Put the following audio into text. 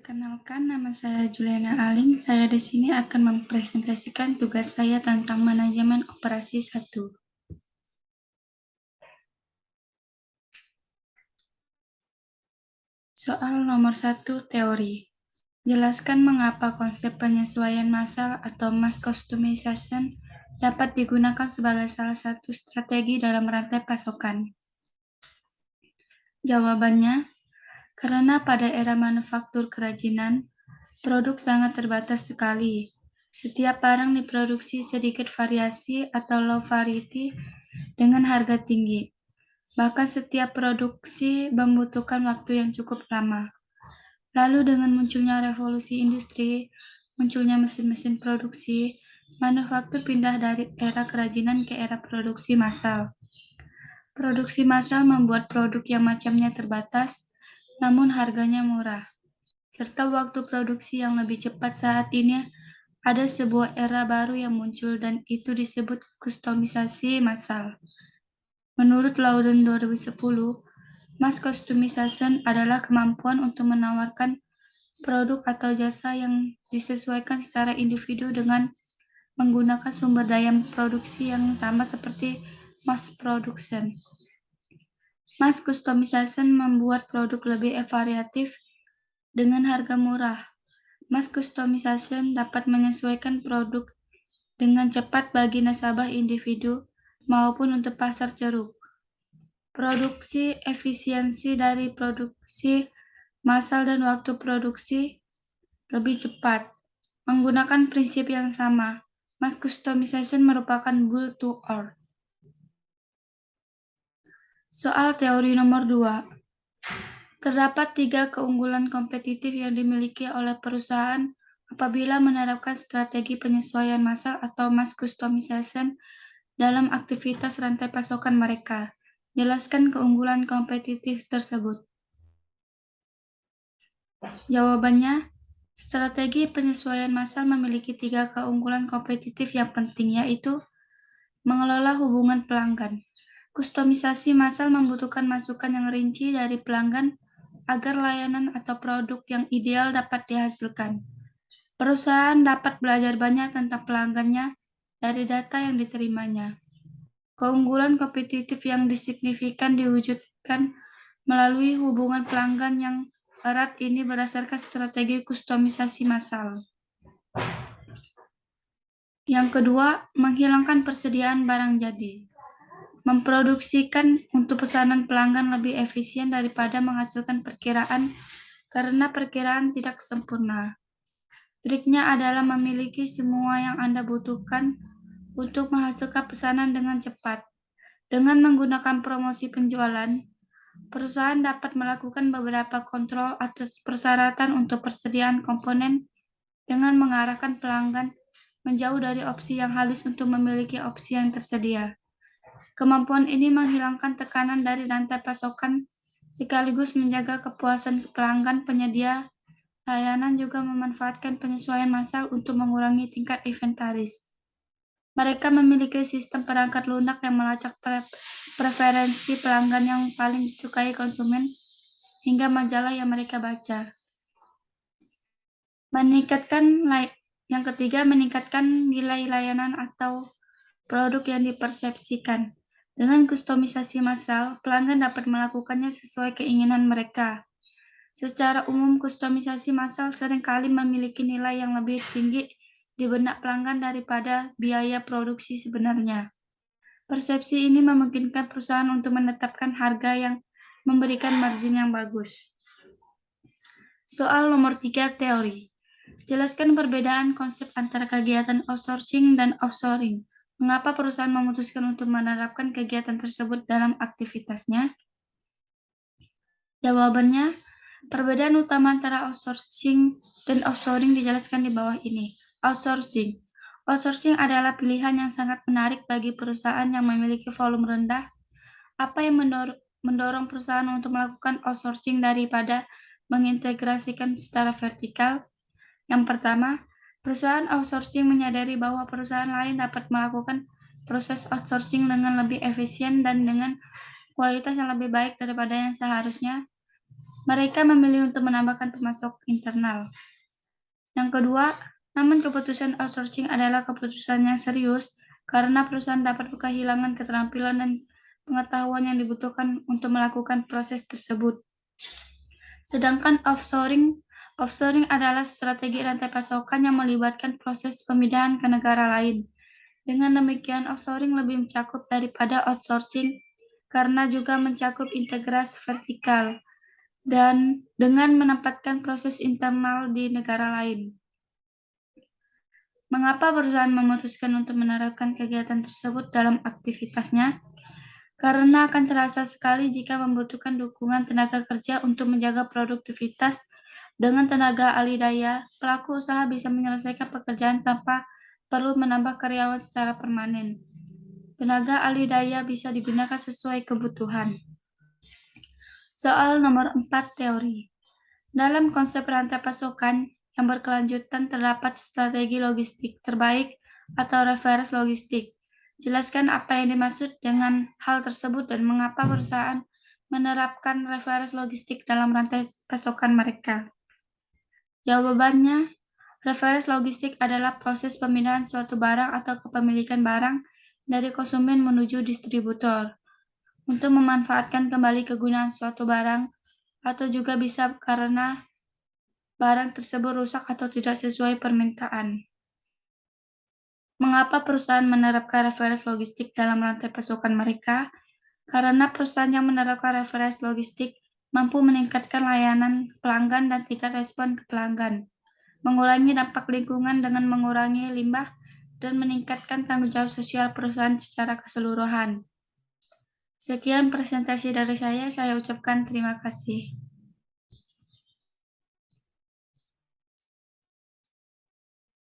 Perkenalkan, nama saya Juliana Alim. Saya di sini akan mempresentasikan tugas saya tentang manajemen operasi 1. Soal nomor 1, teori. Jelaskan mengapa konsep penyesuaian massal atau mass customization dapat digunakan sebagai salah satu strategi dalam rantai pasokan. Jawabannya, karena pada era manufaktur kerajinan, produk sangat terbatas sekali. Setiap barang diproduksi sedikit variasi atau low variety dengan harga tinggi. Bahkan setiap produksi membutuhkan waktu yang cukup lama. Lalu dengan munculnya revolusi industri, munculnya mesin-mesin produksi, manufaktur pindah dari era kerajinan ke era produksi massal. Produksi massal membuat produk yang macamnya terbatas, namun harganya murah. Serta waktu produksi yang lebih cepat saat ini, ada sebuah era baru yang muncul dan itu disebut kustomisasi massal. Menurut Loudon 2010, mass customization adalah kemampuan untuk menawarkan produk atau jasa yang disesuaikan secara individu dengan menggunakan sumber daya produksi yang sama seperti mass production. Mass customization membuat produk lebih variatif dengan harga murah. Mass customization dapat menyesuaikan produk dengan cepat bagi nasabah individu maupun untuk pasar ceruk. Produksi efisiensi dari produksi massal dan waktu produksi lebih cepat. Menggunakan prinsip yang sama, mass customization merupakan build to order. Soal teori nomor 2. Terdapat 3 keunggulan kompetitif yang dimiliki oleh perusahaan apabila menerapkan strategi penyesuaian massal atau mass customization dalam aktivitas rantai pasokan mereka. Jelaskan keunggulan kompetitif tersebut. Jawabannya, strategi penyesuaian massal memiliki 3 keunggulan kompetitif yang penting, yaitu mengelola hubungan pelanggan. Kustomisasi massal membutuhkan masukan yang rinci dari pelanggan agar layanan atau produk yang ideal dapat dihasilkan. Perusahaan dapat belajar banyak tentang pelanggannya dari data yang diterimanya. Keunggulan kompetitif yang signifikan diwujudkan melalui hubungan pelanggan yang erat ini berdasarkan strategi kustomisasi massal. Yang kedua, menghilangkan persediaan barang jadi. Memproduksikan untuk pesanan pelanggan lebih efisien daripada menghasilkan perkiraan karena perkiraan tidak sempurna. Triknya adalah memiliki semua yang Anda butuhkan untuk menghasilkan pesanan dengan cepat. Dengan menggunakan promosi penjualan, perusahaan dapat melakukan beberapa kontrol atas persyaratan untuk persediaan komponen dengan mengarahkan pelanggan menjauh dari opsi yang habis untuk memiliki opsi yang tersedia. Kemampuan ini menghilangkan tekanan dari rantai pasokan sekaligus menjaga kepuasan pelanggan. Penyedia layanan juga memanfaatkan penyesuaian massal untuk mengurangi tingkat inventaris. Mereka memiliki sistem perangkat lunak yang melacak preferensi pelanggan yang paling disukai konsumen hingga majalah yang mereka baca. Yang ketiga, meningkatkan nilai layanan atau produk yang dipersepsikan. Dengan kustomisasi massal, pelanggan dapat melakukannya sesuai keinginan mereka. Secara umum, kustomisasi massal seringkali memiliki nilai yang lebih tinggi di benak pelanggan daripada biaya produksi sebenarnya. Persepsi ini memungkinkan perusahaan untuk menetapkan harga yang memberikan margin yang bagus. Soal nomor 3, teori. Jelaskan perbedaan konsep antara kegiatan outsourcing dan offshoring. Mengapa perusahaan memutuskan untuk menerapkan kegiatan tersebut dalam aktivitasnya? Jawabannya, perbedaan utama antara outsourcing dan offshoring dijelaskan di bawah ini. Outsourcing. Outsourcing adalah pilihan yang sangat menarik bagi perusahaan yang memiliki volume rendah. Apa yang mendorong perusahaan untuk melakukan outsourcing daripada mengintegrasikan secara vertikal? Yang pertama, perusahaan outsourcing menyadari bahwa perusahaan lain dapat melakukan proses outsourcing dengan lebih efisien dan dengan kualitas yang lebih baik daripada yang seharusnya. Mereka memilih untuk menambahkan pemasok internal. Yang kedua, namun keputusan outsourcing adalah keputusan yang serius karena perusahaan dapat kehilangan keterampilan dan pengetahuan yang dibutuhkan untuk melakukan proses tersebut. Sedangkan offshoring adalah strategi rantai pasokan yang melibatkan proses pemindahan ke negara lain. Dengan demikian, offshoring lebih mencakup daripada outsourcing karena juga mencakup integrasi vertikal dan dengan menempatkan proses internal di negara lain. Mengapa perusahaan memutuskan untuk menerapkan kegiatan tersebut dalam aktivitasnya? Karena akan terasa sekali jika membutuhkan dukungan tenaga kerja untuk menjaga produktivitas. Dengan tenaga alih daya, pelaku usaha bisa menyelesaikan pekerjaan tanpa perlu menambah karyawan secara permanen. Tenaga alih daya bisa digunakan sesuai kebutuhan. Soal nomor 4 teori. Dalam konsep rantai pasokan yang berkelanjutan terdapat strategi logistik terbaik atau reverse logistik. Jelaskan apa yang dimaksud dengan hal tersebut dan mengapa perusahaan menerapkan reverse logistik dalam rantai pasokan mereka. Jawabannya, reverse logistik adalah proses pemindahan suatu barang atau kepemilikan barang dari konsumen menuju distributor untuk memanfaatkan kembali kegunaan suatu barang atau juga bisa karena barang tersebut rusak atau tidak sesuai permintaan. Mengapa perusahaan menerapkan reverse logistik dalam rantai pasokan mereka? Karena perusahaan yang menerapkan reverse logistik mampu meningkatkan layanan pelanggan dan tingkat respon ke pelanggan, mengurangi dampak lingkungan dengan mengurangi limbah, dan meningkatkan tanggung jawab sosial perusahaan secara keseluruhan. Sekian presentasi dari saya ucapkan terima kasih.